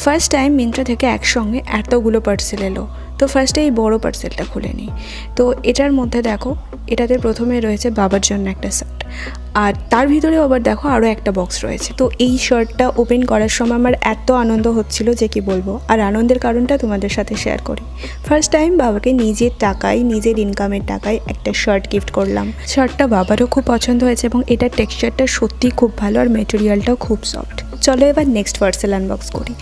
First time Myntra থেকে একসঙ্গে এতগুলো পার্সেল এলো। তো ফার্স্টে এই বড় পার্সেলটা খুলে নিই। তো এটার মধ্যে দেখো, এটাতে প্রথমে রয়েছে বাবার জন্য একটা শার্ট, আর তার ভিতরেও আবার দেখো আরও একটা বক্স রয়েছে। তো এই শার্টটা ওপেন করার সময় আমার এত আনন্দ হচ্ছিল যে কি বলবো, আর আনন্দের কারণটা তোমাদের সাথে শেয়ার করি। ফার্স্ট টাইম বাবাকে নিজের টাকায়, নিজের ইনকামের টাকায় একটা শার্ট গিফট করলাম। শার্টটা বাবারও খুব পছন্দ হয়েছে এবং এটার টেক্সচারটা সত্যিই খুব ভালো আর মেটেরিয়ালটাও খুব সফট। চলো এবার নেক্সট পার্সেল আনবক্স করি।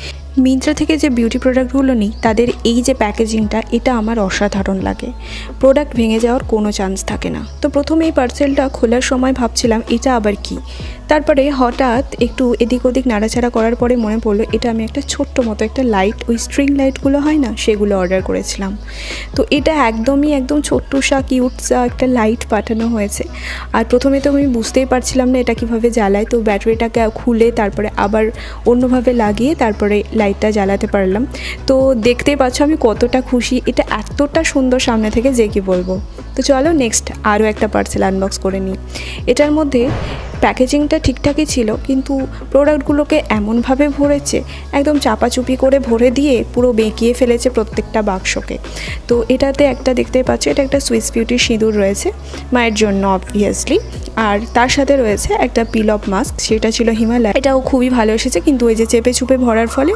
মিন্ত্রা থেকে যে বিউটি প্রোডাক্টগুলো নিই তাদের এই যে প্যাকেজিংটা, এটা আমার অসাধারণ লাগে। প্রোডাক্ট ভেঙে যাওয়ার কোনো চান্স থাকে না। তো প্রথমে এই পার্সেলটা খোলার সময় ভাবছিলাম এটা আবার কি, তারপরে হঠাৎ একটু এদিক ওদিক নাড়াচাড়া করার পরে মনে পড়লো এটা আমি একটা ছোট্ট মতো একটা লাইট, ওই স্ট্রিং লাইটগুলো হয় না, সেগুলো অর্ডার করেছিলাম। তো এটা একদম ছোট্টসা কিউটসা একটা লাইট পাঠানো হয়েছে। আর প্রথমে তো আমি বুঝতেই পারছিলাম না এটা কীভাবে জ্বালায়। তো ব্যাটারিটাকে খুলে তারপরে আবার অন্যভাবে লাগিয়ে তারপরে লাইটটা জ্বালাতে পারলাম। তো দেখতেই পাচ্ছ আমি কতটা খুশি, এটা এতটা সুন্দর সামনে থেকে যে কি বলবো। তো চলো নেক্সট আরও একটা পার্সেল আনবক্স করে নিই। এটার মধ্যে প্যাকেজিংটা ঠিকঠাকই ছিল, কিন্তু প্রোডাক্টগুলোকে এমনভাবে ভরেছে, একদম চাপাচুপি করে ভরে দিয়ে পুরো বেঁকিয়ে ফেলেছে প্রত্যেকটা বাক্সকে। তো এটাতে একটা দেখতেই পাচ্ছ, এটা একটা সুইস বিউটির সিঁদুর রয়েছে মায়ের জন্য অবভিয়াসলি, আর তার সাথে রয়েছে একটা পিল অফ মাস্ক, সেটা ছিল হিমালয়। এটাও খুবই ভালো এসেছে, কিন্তু ওই যে চেপে চুপে ভরার ফলে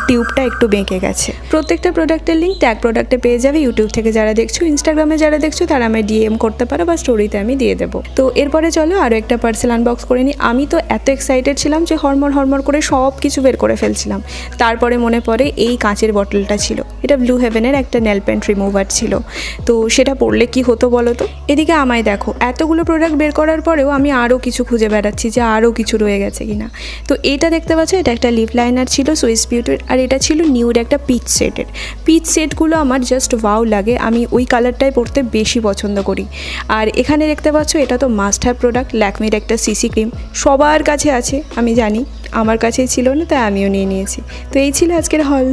টিউবটা একটু বেঁকে গেছে। প্রত্যেকটা প্রোডাক্টের লিঙ্ক ট্যাগ প্রোডাক্টে পেয়ে যাবে। ইউটিউব থেকে যারা দেখছো, ইনস্টাগ্রামে যারা দেখছো তারা আমায় ডিএম করতে পারো বা স্টোরিতে আমি দিয়ে দেবো। তো এরপরে চলো আরও একটা পার্সেল আনবক্স করে নিই। আমি তো এত এক্সাইটেড ছিলাম যে হরমর করে সব কিছু বের করে ফেলছিলাম। তারপরে মনে পড়ে এই কাঁচের বটলটা ছিল, এটা ব্লু হেভেনের একটা নেল পেন্ট রিমুভার ছিল। তো সেটা পড়লে কি হতো বলো তো। এদিকে আমায় দেখো, এতগুলো প্রোডাক্ট বের করার পরেও আমি আরও কিছু খুঁজে বেড়াচ্ছি যে আরও কিছু রয়ে গেছে কিনা। তো এইটা দেখতে পাচ্ছ, এটা একটা লিপ লাইনার ছিল সুইস বিউটির, আর এটা ছিল নিউড একটা পিচ সেটের। পিচ সেটগুলো আমার জাস্ট ওয়াও লাগে, আমি ওই কালারটাই পরতে বেশি পছন্দ করি। আর এখানে দেখতে পাচ্ছ, এটা তো মাস্ট হ্যাভ প্রোডাক্ট, ল্যাকমির একটা সিসি ক্রিম। সবার কাছে আছে আমি জানি, আমার কাছেই ছিল না, তাই আমিও নিয়ে নিয়েছি। তো এই ছিল আজকের হল।